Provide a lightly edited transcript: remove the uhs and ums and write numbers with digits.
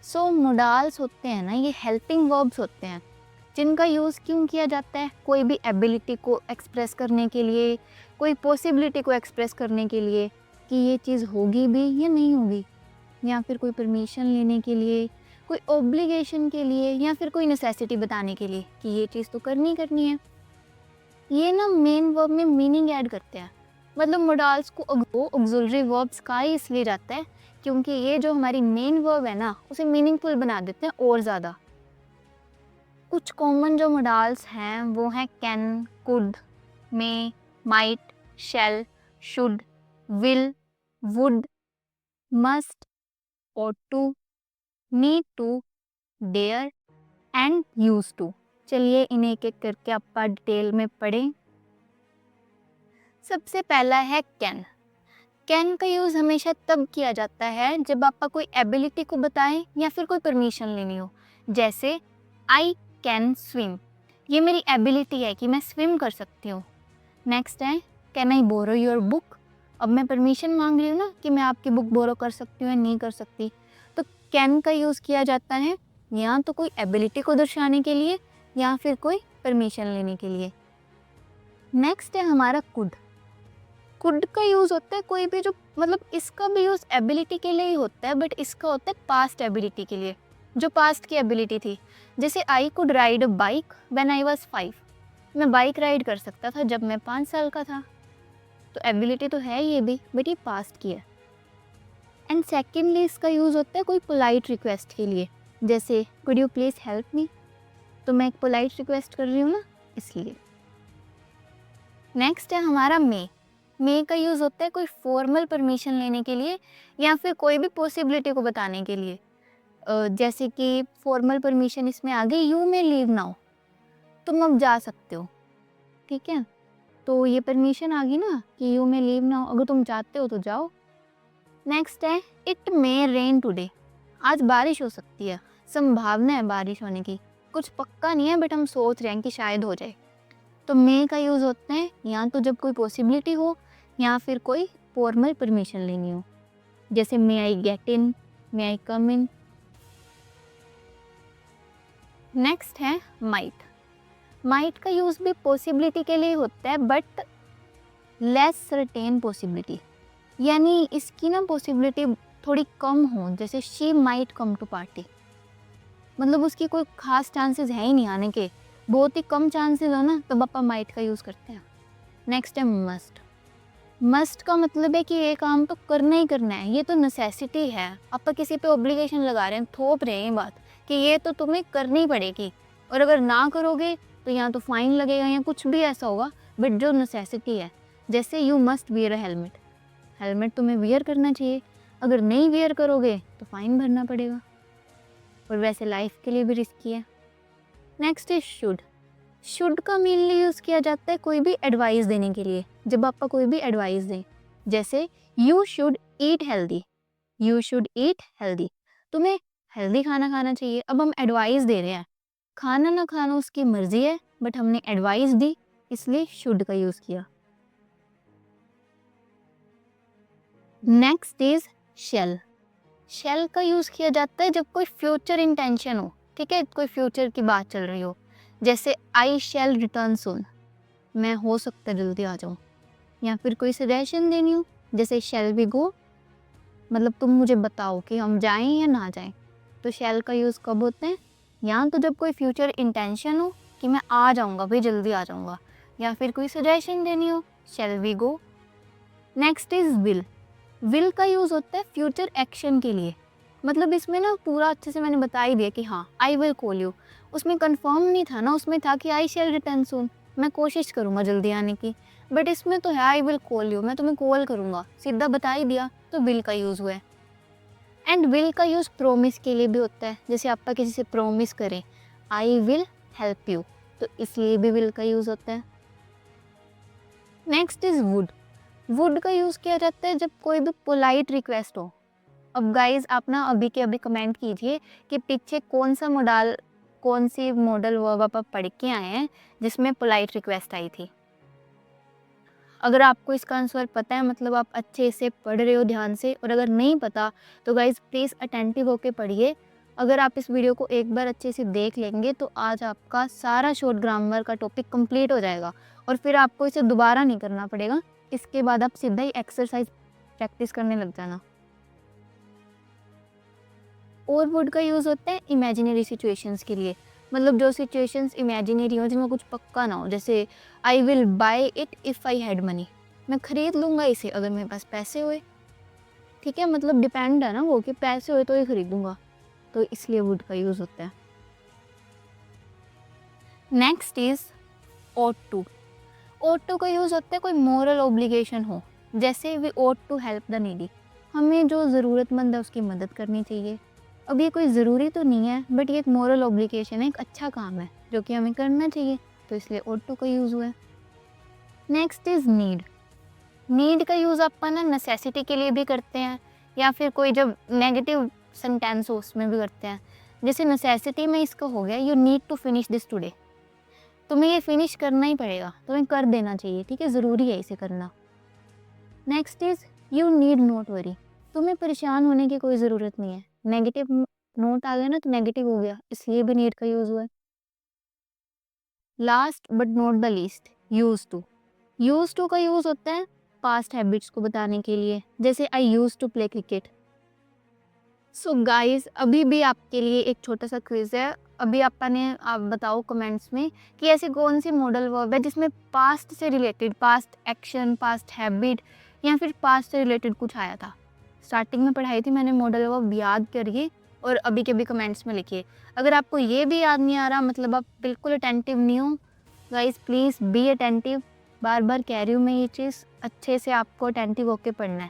सो modals होते हैं ना, ये हेल्पिंग वर्ब्स होते हैं जिनका यूज़ क्यों किया जाता है? कोई भी एबिलिटी को एक्सप्रेस करने के लिए, कोई पॉसिबिलिटी को एक्सप्रेस करने के लिए कि ये चीज़ होगी भी या नहीं होगी, या फिर कोई परमिशन लेने के लिए, कोई ऑब्लिगेशन के लिए, या फिर कोई नेसेसिटी बताने के लिए कि ये चीज़ तो करनी करनी है। ये ना मेन वर्ब में मीनिंग ऐड करते हैं। मतलब मोडाल्स को ऑक्सिलरी वर्ब्स कहा ही इसलिए जाता है क्योंकि ये जो हमारी मेन वर्ब है ना, उसे मीनिंगफुल बना देते हैं और ज़्यादा। कुछ कॉमन जो मोडाल्स हैं वो हैं can, could, may, might, shall, should, will, would, must, ought to, need to, dare and use to. चलिए इन्हें एक एक करके आप डिटेल में पढ़ें। सबसे पहला है कैन। कैन का यूज़ हमेशा तब किया जाता है जब आपका कोई एबिलिटी को बताएं या फिर कोई परमिशन लेनी हो। जैसे आई कैन स्विम, ये मेरी एबिलिटी है कि मैं स्विम कर सकती हूँ। नेक्स्ट है can I borrow your book. अब मैं परमिशन मांग रही हूँ ना कि मैं आपकी बुक बोरो कर सकती हूँ या नहीं कर सकती, तो कैन का यूज़ किया जाता है या तो कोई एबिलिटी को दर्शाने के लिए या फिर कोई परमिशन लेने के लिए। नेक्स्ट है हमारा कुड। कुड का यूज़ होता है कोई भी जो, मतलब इसका भी यूज़ एबिलिटी के लिए ही होता है, बट इसका होता है पास्ट एबिलिटी के लिए, जो पास्ट की एबिलिटी थी। जैसे I could ride a bike when I was 5, मैं बाइक राइड कर सकता था जब मैं 5 साल का था। तो एबिलिटी तो है ये भी, बट ये पास्ट की है। एंड सेकेंडली इसका यूज़ होता है कोई पोलाइट रिक्वेस्ट के लिए, जैसे could you please help me, तो मैं एक पोलाइट रिक्वेस्ट कर रही हूँ ना, इसलिए। नेक्स्ट है हमारा मे का यूज़ होता है कोई फॉर्मल परमिशन लेने के लिए या फिर कोई भी पॉसिबिलिटी को बताने के लिए। जैसे कि फॉर्मल परमिशन इसमें आ गई, यू मे लीव नाउ, तुम अब जा सकते हो, ठीक है। तो ये परमिशन आ गई ना कि यू मे लीव नाउ, अगर तुम चाहते हो तो जाओ। नेक्स्ट है इट मे रेन टुडे, आज बारिश हो सकती है, संभावना है बारिश होने की, कुछ पक्का नहीं है बट हम सोच रहे हैं कि शायद हो जाए। तो मे का यूज़ होता है या तो जब कोई पॉसिबिलिटी हो या फिर कोई फॉर्मल परमिशन लेनी हो, जैसे may I get in, may I come in. Next है माइट। माइट का यूज़ भी पॉसिबिलिटी के लिए होता है बट लेस सर्टेन पॉसिबिलिटी, यानी इसकी ना पॉसिबिलिटी थोड़ी कम हो, जैसे she might come to party, मतलब उसकी कोई खास चांसेस है ही नहीं आने के, बहुत ही कम चांसेस हो ना, तो पापा माइट का यूज़ करते हैं। नेक्स्ट है मस्ट। मस्ट का मतलब है कि ये काम तो करना ही करना है, ये तो नेसेसिटी है, आप किसी पे ऑब्लिगेशन लगा रहे हैं, थोप रहे हैं ये बात कि ये तो तुम्हें करनी पड़ेगी, और अगर ना करोगे तो या तो फाइन लगेगा या कुछ भी ऐसा होगा, बट जो नेसेसिटी है, जैसे you must wear a helmet, helmet तुम्हें वियर करना चाहिए, अगर नहीं वियर करोगे तो फाइन भरना पड़ेगा, और वैसे लाइफ के लिए भी रिस्की है। Next is should. शुड का मेनली यूज़ किया जाता है कोई भी एडवाइस देने के लिए, जब आपका कोई भी एडवाइस दें, जैसे you should eat healthy, you should eat healthy, तुम्हें हेल्दी खाना खाना चाहिए। अब हम एडवाइस दे रहे हैं, खाना ना खाना उसकी मर्जी है, बट हमने एडवाइस दी इसलिए शुड का यूज़ किया। Next is shall. शेल का यूज़ किया जाता है जब कोई फ्यूचर इंटेंशन हो, ठीक है, कोई फ्यूचर की बात चल रही हो, जैसे आई शैल रिटर्न सून, मैं हो सकता है जल्दी आ जाऊँ, या फिर कोई सजेशन देनी हो, जैसे शैल वी गो, मतलब तुम मुझे बताओ कि हम जाएं या ना जाएं। तो शैल का यूज़ कब होता है, या तो जब कोई फ्यूचर इंटेंशन हो कि मैं आ जाऊँगा भाई, जल्दी आ जाऊँगा, या फिर कोई सजेशन देनी हो, shall we go. Next is will. Will का यूज़ होता है फ्यूचर एक्शन के लिए, मतलब इसमें ना पूरा अच्छे से मैंने बता ही दिया कि हाँ आई विल कॉल यू, उसमें कंफर्म नहीं था ना, उसमें था कि आई शैल रिटर्न सून, मैं कोशिश करूँगा जल्दी आने की, बट इसमें तो है आई विल कॉल यू, मैं तुम्हें कॉल करूँगा, सीधा बता ही दिया, तो विल का यूज़ हुआ है। एंड विल का यूज़ प्रोमिस के लिए भी होता है, जैसे आप किसी से प्रोमिस करें आई विल हेल्प यू, तो इसलिए भी विल का यूज़ होता है। Next is would. वुड का यूज़ किया जाता है जब कोई भी पोलाइट रिक्वेस्ट हो। अब गाइज आप ना अभी के अभी कमेंट कीजिए कि पीछे कौन सा मॉडल, कौन सी मॉडल वर्ब आप पढ़ के आए हैं जिसमें पोलाइट रिक्वेस्ट आई थी। अगर आपको इसका आंसर पता है, मतलब आप अच्छे से पढ़ रहे हो ध्यान से, और अगर नहीं पता तो गाइज प्लीज़ अटेंटिव होके पढ़िए, अगर आप इस वीडियो को एक बार अच्छे से देख लेंगे तो आज आपका सारा शॉर्ट ग्रामर का टॉपिक कंप्लीट हो जाएगा और फिर आपको इसे दोबारा नहीं करना पड़ेगा। इसके बाद आप सीधा ही एक्सरसाइज प्रैक्टिस करने लग जाना। और वुड का यूज़ होता है इमेजिनरी सिचुएशंस के लिए, मतलब जो सिचुएशंस इमेजिनरी हो जिनमें कुछ पक्का ना हो। जैसे I will buy it if I had money, मैं खरीद लूँगा इसे अगर मेरे पास पैसे हुए। ठीक है, मतलब डिपेंड है ना वो कि पैसे हुए तो ही खरीदूंगा, तो इसलिए वुड का यूज़ होता है। Next is ought to। ought to का यूज़ होता है कोई मॉरल ऑब्लिगेशन हो, जैसे we ought to help the needy, हमें जो ज़रूरतमंद है उसकी मदद करनी चाहिए। अब ये कोई ज़रूरी तो नहीं है बट ये एक मॉरल ऑब्लिगेशन है, एक अच्छा काम है जो कि हमें करना चाहिए, तो इसलिए ought to का यूज़ हुआ है। Next is need. नीड का यूज़ अपन ना नेसेसिटी के लिए भी करते हैं या फिर कोई जब नेगेटिव सेंटेंस हो उसमें भी करते हैं। जैसे नेसेसिटी में इसका हो गया you need to finish this today, तुम्हें ये फिनिश करना ही पड़ेगा, तुम्हें कर देना चाहिए, ठीक है, ज़रूरी है इसे करना। Next is you need not worry, तुम्हें परेशान होने की कोई ज़रूरत नहीं है। नेगेटिव नोट आ गया ना तो नेगेटिव हो गया, इसलिए भी नीड का यूज़ हुआ है। Last but not the least, used to. Used to का यूज़ होता है पास्ट हैबिट्स को बताने के लिए, जैसे I used to play cricket. So guys, अभी भी आपके लिए एक छोटा सा क्विज है। अभी आप बताओ कमेंट्स में कि ऐसी कौन सी मॉडल वर्ब है जिसमें पास्ट से related, past action, past habit या फिर पास्ट से रिलेटेड कुछ आया था। स्टार्टिंग में पढ़ाई थी मैंने मॉडल वर्ब, याद करिए और अभी के भी कमेंट्स में लिखिए। अगर आपको ये भी याद नहीं आ रहा, मतलब आप बिल्कुल अटेंटिव नहीं हो, गाइस प्लीज़ बी अटेंटिव। बार बार कह रही हूँ मैं ये चीज़, अच्छे से आपको अटेंटिव होके पढ़ना है।